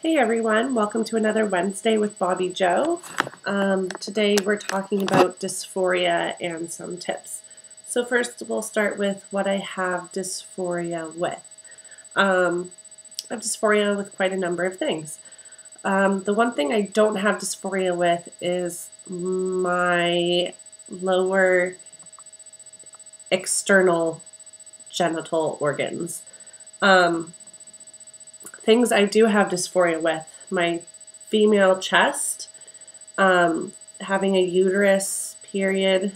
Hey everyone, welcome to another Wednesday with Bobby Joe. Today we're talking about dysphoria and some tips. So first we'll start with what I have dysphoria with. I have dysphoria with quite a number of things. The one thing I don't have dysphoria with is my lower external genital organs. Things I do have dysphoria with: my female chest, having a uterus period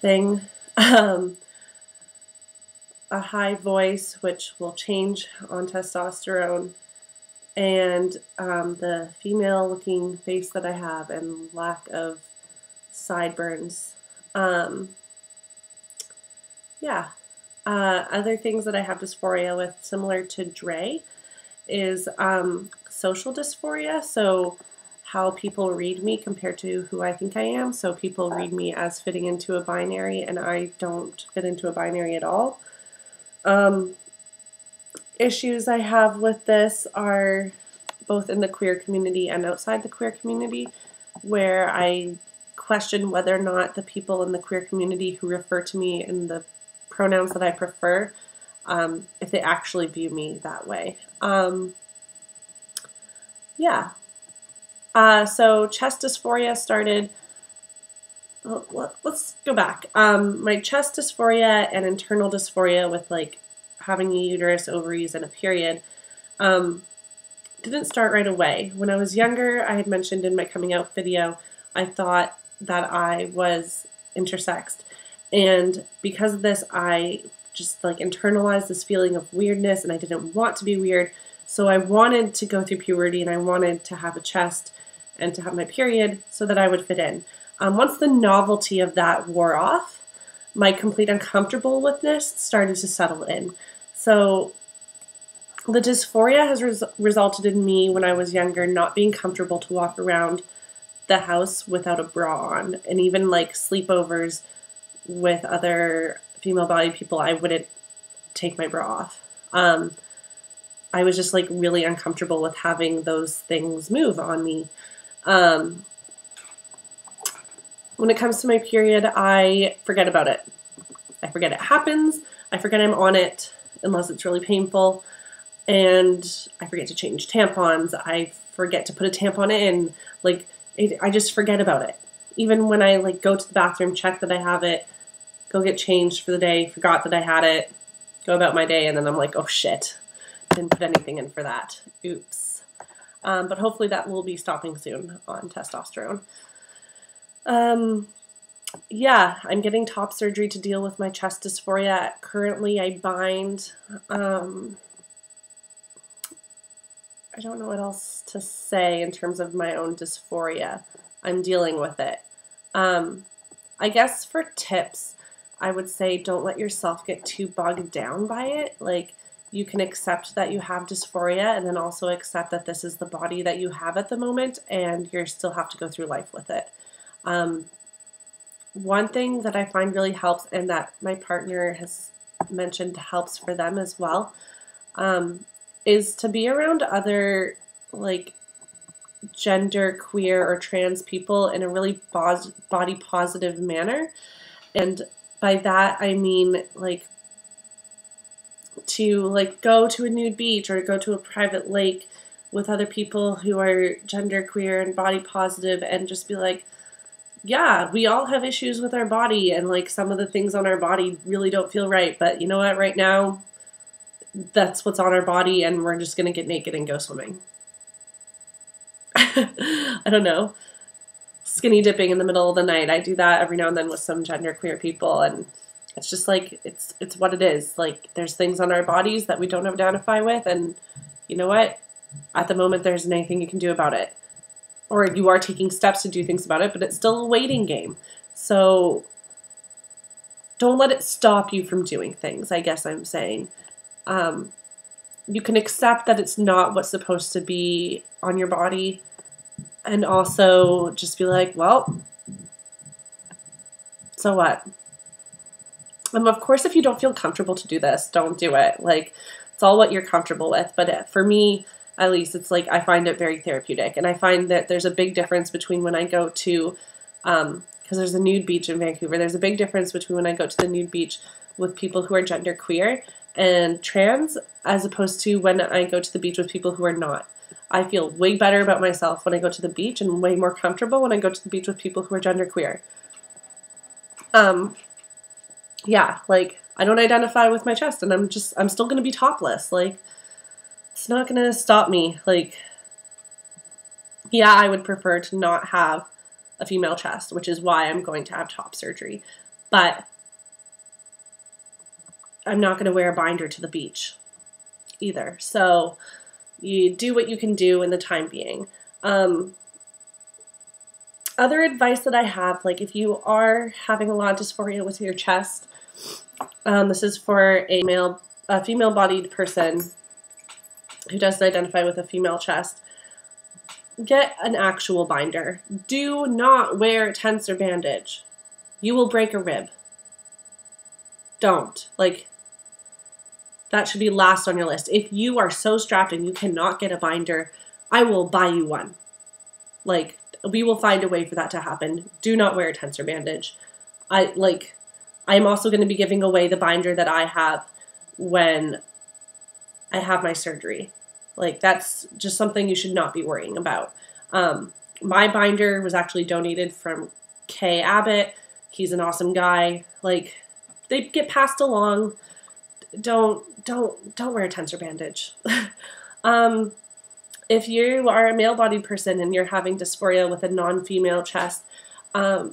thing, a high voice, which will change on testosterone, and the female-looking face that I have and lack of sideburns. Other things that I have dysphoria with, similar to Dre, is social dysphoria. So how people read me compared to who I think I am. So people read me as fitting into a binary, and I don't fit into a binary at all. Issues I have with this are both in the queer community and outside the queer community, where I question whether or not the people in the queer community who refer to me in the pronouns that I prefer, if they actually view me that way. So chest dysphoria started, let's go back. My chest dysphoria and internal dysphoria with like having a uterus, ovaries, and a period didn't start right away. When I was younger, I had mentioned in my coming out video, I thought that I was intersexed. And because of this, I just like internalized this feeling of weirdness, and I didn't want to be weird. So I wanted to go through puberty, and I wanted to have a chest and to have my period so that I would fit in. Once the novelty of that wore off, my complete uncomfortableness started to settle in. So the dysphoria has resulted in me, when I was younger, not being comfortable to walk around the house without a bra on. And even like sleepovers with other female-bodied people, I wouldn't take my bra off. I was just like really uncomfortable with having those things move on me. When it comes to my period, I forget about it. I forget it happens. I forget I'm on it unless it's really painful. And I forget to change tampons. I forget to put a tampon in. I just forget about it. Even when I like go to the bathroom, check that I have it, go get changed for the day, forgot that I had it, go about my day, and then I'm like, oh shit, didn't put anything in for that. Oops. But hopefully that will be stopping soon on testosterone. I'm getting top surgery to deal with my chest dysphoria. Currently I bind. I don't know what else to say in terms of my own dysphoria. I'm dealing with it. I guess for tips, I would say don't let yourself get too bogged down by it. Like, you can accept that you have dysphoria, and then also accept that this is the body that you have at the moment, and you still have to go through life with it. One thing that I find really helps, and that my partner has mentioned helps for them as well, is to be around other like genderqueer or trans people in a really body positive manner. And by that I mean like to like go to a nude beach or go to a private lake with other people who are genderqueer and body positive, and just be like, yeah, we all have issues with our body, and like some of the things on our body really don't feel right, but you know what, right now that's what's on our body, and we're just gonna get naked and go swimming. I don't know, skinny dipping in the middle of the night. I do that every now and then with some genderqueer people, and it's just like, it's what it is. Like, there's things on our bodies that we don't identify with, and you know what? At the moment, there isn't anything you can do about it. Or you are taking steps to do things about it, but it's still a waiting game. So don't let it stop you from doing things, I guess I'm saying. You can accept that it's not what's supposed to be on your body, and also just be like, well, so what? Of course, if you don't feel comfortable to do this, don't do it. Like, it's all what you're comfortable with. But for me, At least it's like I find it very therapeutic. And I find that there's a big difference between when I go to, because there's a nude beach in Vancouver, there's a big difference between when I go to the nude beach with people who are genderqueer and trans as opposed to when I go to the beach with people who are not. I feel way better about myself when I go to the beach and way more comfortable when I go to the beach with people who are genderqueer. Yeah, like, I don't identify with my chest, and I'm still going to be topless. Like, it's not going to stop me. Like, yeah, I would prefer to not have a female chest, which is why I'm going to have top surgery. But I'm not going to wear a binder to the beach either. So you do what you can do in the time being. Other advice that I have, like if you are having a lot of dysphoria with your chest, this is for a female-bodied person who doesn't identify with a female chest. Get an actual binder. Do not wear tense or bandage. You will break a rib. Don't. Like, that should be last on your list. If you are so strapped and you cannot get a binder, I will buy you one. Like, we will find a way for that to happen. Do not wear a tensor bandage. I'm also going to be giving away the binder that I have when I have my surgery. Like, that's just something you should not be worrying about. My binder was actually donated from Kay Abbott. He's an awesome guy. Like, they get passed along. Don't wear a tensor bandage. If you are a male-bodied person and you're having dysphoria with a non-female chest, I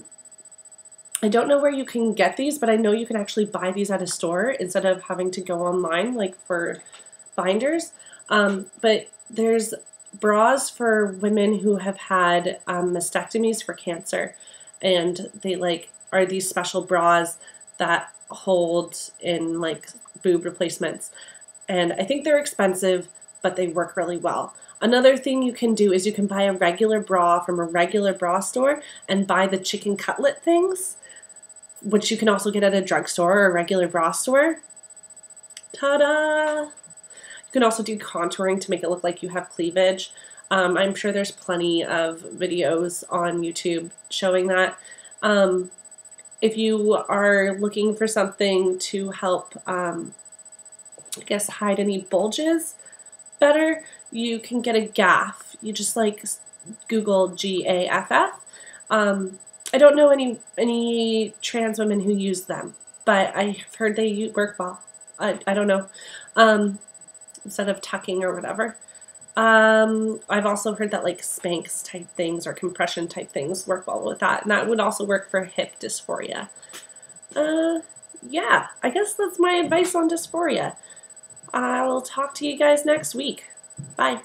don't know where you can get these, but I know you can actually buy these at a store instead of having to go online, like for binders. But there's bras for women who have had mastectomies for cancer, and they are these special bras that hold in boob replacements. And I think they're expensive, but they work really well. Another thing you can do is you can buy a regular bra from a regular bra store and buy the chicken cutlet things, which you can also get at a drugstore or a regular bra store. Ta-da! You can also do contouring to make it look like you have cleavage. I'm sure there's plenty of videos on YouTube showing that. If you are looking for something to help, hide any bulges better, you can get a gaff. You just Google GAFF. I don't know any trans women who use them, but I've heard they work well. I don't know. Instead of tucking or whatever. I've also heard that Spanx type things or compression type things work well with that, and that would also work for hip dysphoria. Yeah, I guess that's my advice on dysphoria. I'll talk to you guys next week. Bye.